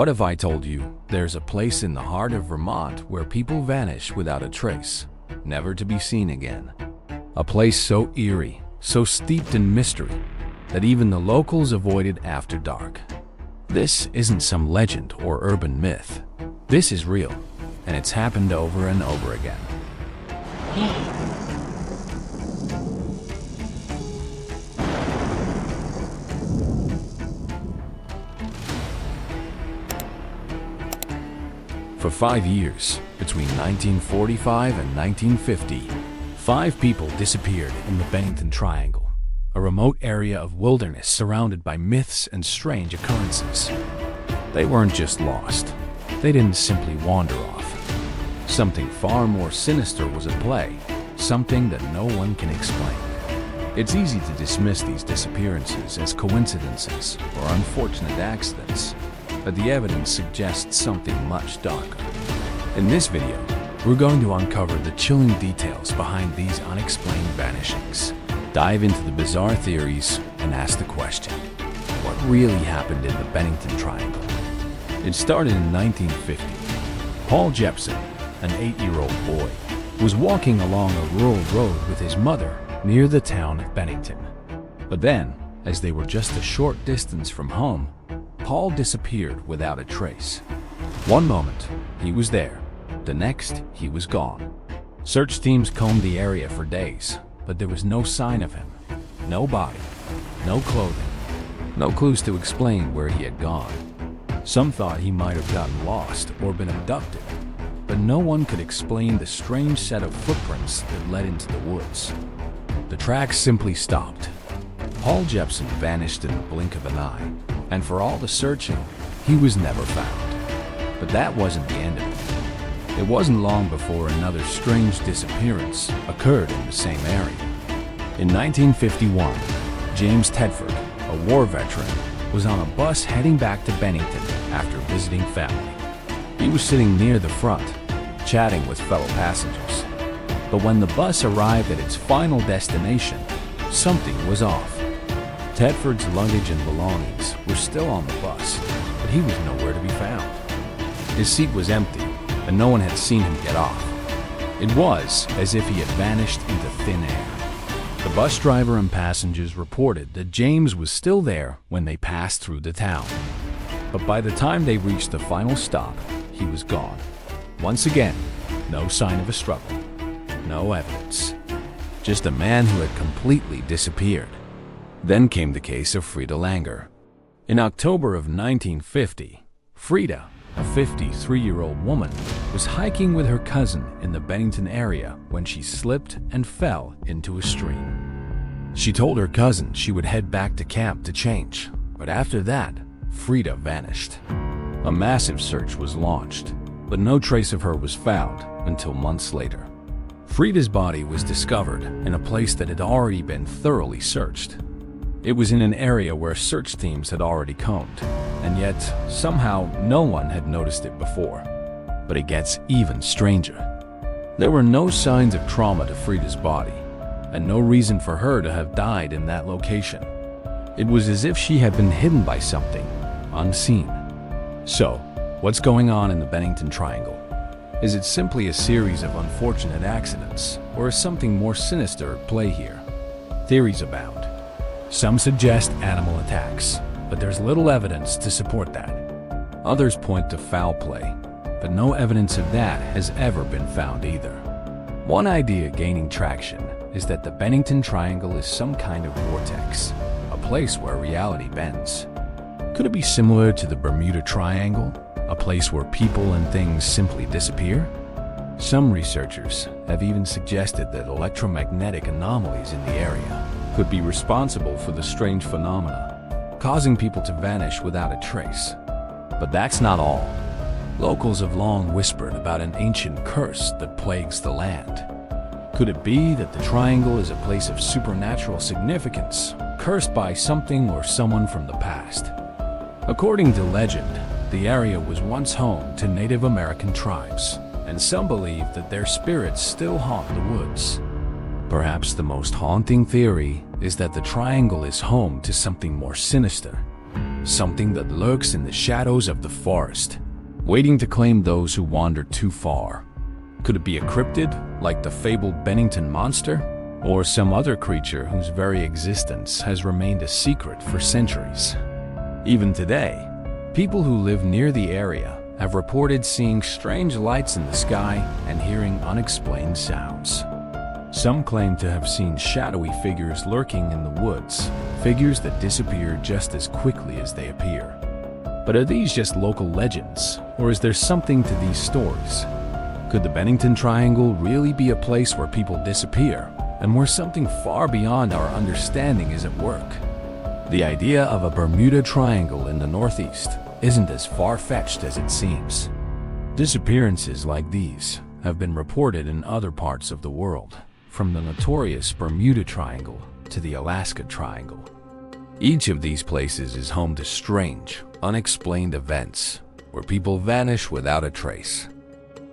What if I told you there's a place in the heart of Vermont where people vanish without a trace, never to be seen again? A place so eerie, so steeped in mystery, that even the locals avoid it after dark. This isn't some legend or urban myth. This is real, and it's happened over and over again. For 5 years, between 1945 and 1950, 5 people disappeared in the Bennington Triangle, a remote area of wilderness surrounded by myths and strange occurrences. They weren't just lost. They didn't simply wander off. Something far more sinister was at play, something that no one can explain. It's easy to dismiss these disappearances as coincidences or unfortunate accidents, but the evidence suggests something much darker. In this video, we're going to uncover the chilling details behind these unexplained vanishings, dive into the bizarre theories, and ask the question, what really happened in the Bennington Triangle? It started in 1950. Paul Jepson, an 8-year-old boy, was walking along a rural road with his mother near the town of Bennington. But then, as they were just a short distance from home, Paul disappeared without a trace. One moment, he was there. The next, he was gone. Search teams combed the area for days, but there was no sign of him. No body, no clothing, no clues to explain where he had gone. Some thought he might have gotten lost or been abducted, but no one could explain the strange set of footprints that led into the woods. The tracks simply stopped. Paul Jepson vanished in the blink of an eye, and for all the searching, he was never found. But that wasn't the end of it. It wasn't long before another strange disappearance occurred in the same area. In 1951, James Tedford, a war veteran, was on a bus heading back to Bennington after visiting family. He was sitting near the front, chatting with fellow passengers. But when the bus arrived at its final destination, something was off. Tedford's luggage and belongings were still on the bus, but he was nowhere to be found. His seat was empty, and no one had seen him get off. It was as if he had vanished into thin air. The bus driver and passengers reported that James was still there when they passed through the town. But by the time they reached the final stop, he was gone. Once again, no sign of a struggle, no evidence. Just a man who had completely disappeared. Then came the case of Frida Langer. In October of 1950, Frida, a 53-year-old woman, was hiking with her cousin in the Bennington area when she slipped and fell into a stream. She told her cousin she would head back to camp to change, but after that, Frida vanished. A massive search was launched, but no trace of her was found until months later. Frida's body was discovered in a place that had already been thoroughly searched. It was in an area where search teams had already combed, and yet somehow no one had noticed it before. But it gets even stranger. There were no signs of trauma to Frida's body, and no reason for her to have died in that location. It was as if she had been hidden by something unseen. So, what's going on in the Bennington Triangle? Is it simply a series of unfortunate accidents, or is something more sinister at play here? Theories abound. Some suggest animal attacks, but there's little evidence to support that. Others point to foul play, but no evidence of that has ever been found either. One idea gaining traction is that the Bennington Triangle is some kind of vortex, a place where reality bends. Could it be similar to the Bermuda Triangle, a place where people and things simply disappear? Some researchers have even suggested that electromagnetic anomalies in the area could be responsible for the strange phenomena, causing people to vanish without a trace. But that's not all. Locals have long whispered about an ancient curse that plagues the land. Could it be that the triangle is a place of supernatural significance, cursed by something or someone from the past? According to legend, the area was once home to Native American tribes, and some believe that their spirits still haunt the woods. Perhaps the most haunting theory is that the triangle is home to something more sinister, something that lurks in the shadows of the forest, waiting to claim those who wander too far. Could it be a cryptid, like the fabled Bennington monster? Or some other creature whose very existence has remained a secret for centuries? Even today, people who live near the area have reported seeing strange lights in the sky and hearing unexplained sounds. Some claim to have seen shadowy figures lurking in the woods, figures that disappear just as quickly as they appear. But are these just local legends, or is there something to these stories? Could the Bennington Triangle really be a place where people disappear, and where something far beyond our understanding is at work? The idea of a Bermuda Triangle in the Northeast isn't as far-fetched as it seems. Disappearances like these have been reported in other parts of the world, from the notorious Bermuda Triangle to the Alaska Triangle. Each of these places is home to strange, unexplained events where people vanish without a trace.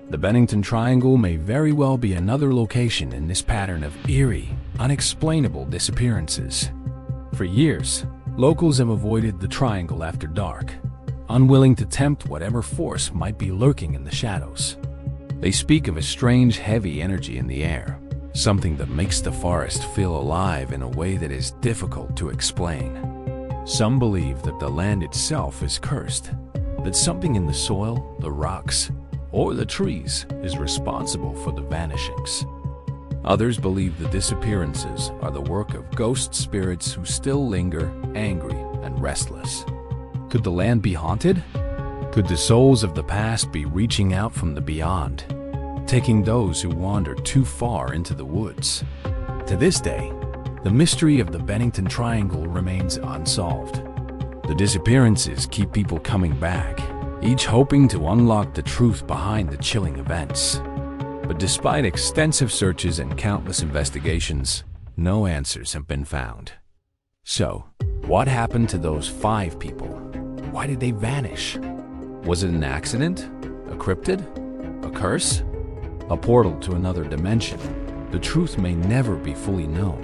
The Bennington Triangle may very well be another location in this pattern of eerie, unexplainable disappearances. For years, locals have avoided the triangle after dark, unwilling to tempt whatever force might be lurking in the shadows. They speak of a strange, heavy energy in the air, something that makes the forest feel alive in a way that is difficult to explain. Some believe that the land itself is cursed, that something in the soil, the rocks, or the trees is responsible for the vanishings. Others believe the disappearances are the work of ghost spirits who still linger, angry and restless. Could the land be haunted? Could the souls of the past be reaching out from the beyond, taking those who wander too far into the woods? To this day, the mystery of the Bennington Triangle remains unsolved. The disappearances keep people coming back, each hoping to unlock the truth behind the chilling events. But despite extensive searches and countless investigations, no answers have been found. So, what happened to those 5 people? Why did they vanish? Was it an accident? A cryptid? A curse? A portal to another dimension? The truth may never be fully known.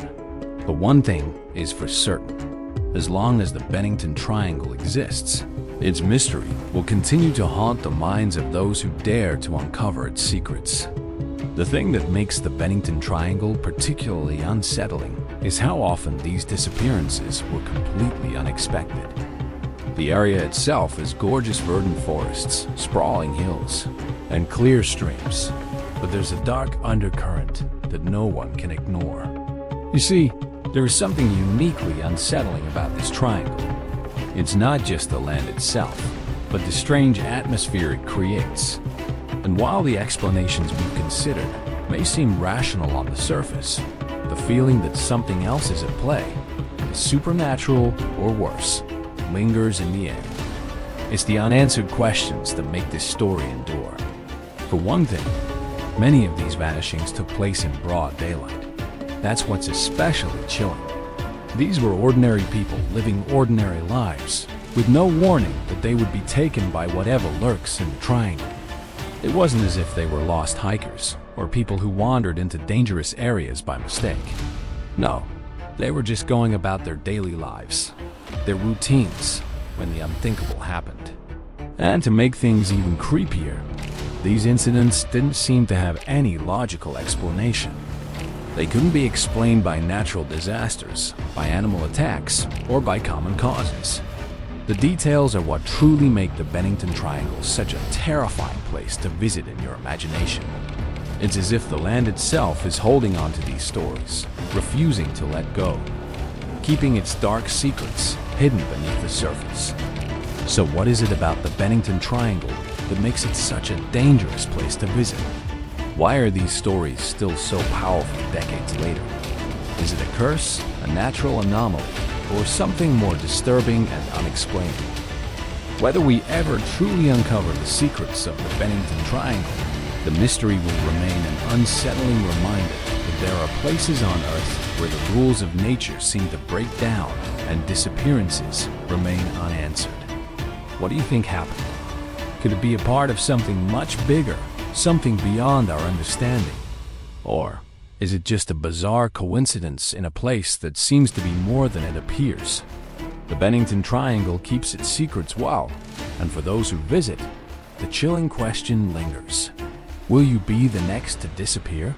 But one thing is for certain. As long as the Bennington Triangle exists, its mystery will continue to haunt the minds of those who dare to uncover its secrets. The thing that makes the Bennington Triangle particularly unsettling is how often these disappearances were completely unexpected. The area itself is gorgeous verdant forests, sprawling hills, and clear streams, but there's a dark undercurrent that no one can ignore. You see, there is something uniquely unsettling about this triangle. It's not just the land itself, but the strange atmosphere it creates. And while the explanations we've considered may seem rational on the surface, the feeling that something else is at play, the supernatural or worse, lingers in the air. It's the unanswered questions that make this story endure. For one thing, many of these vanishings took place in broad daylight. That's what's especially chilling. These were ordinary people living ordinary lives, with no warning that they would be taken by whatever lurks in the triangle. It wasn't as if they were lost hikers or people who wandered into dangerous areas by mistake. No, they were just going about their daily lives, their routines, when the unthinkable happened. And to make things even creepier, these incidents didn't seem to have any logical explanation. They couldn't be explained by natural disasters, by animal attacks, or by common causes. The details are what truly make the Bennington Triangle such a terrifying place to visit in your imagination. It's as if the land itself is holding on to these stories, refusing to let go, keeping its dark secrets hidden beneath the surface. So what is it about the Bennington Triangle that makes it such a dangerous place to visit? Why are these stories still so powerful decades later? Is it a curse, a natural anomaly, or something more disturbing and unexplained? Whether we ever truly uncover the secrets of the Bennington Triangle, the mystery will remain an unsettling reminder that there are places on Earth where the rules of nature seem to break down and disappearances remain unanswered. What do you think happened? Could it be a part of something much bigger, something beyond our understanding? Or is it just a bizarre coincidence in a place that seems to be more than it appears? The Bennington Triangle keeps its secrets well, and for those who visit, the chilling question lingers. Will you be the next to disappear?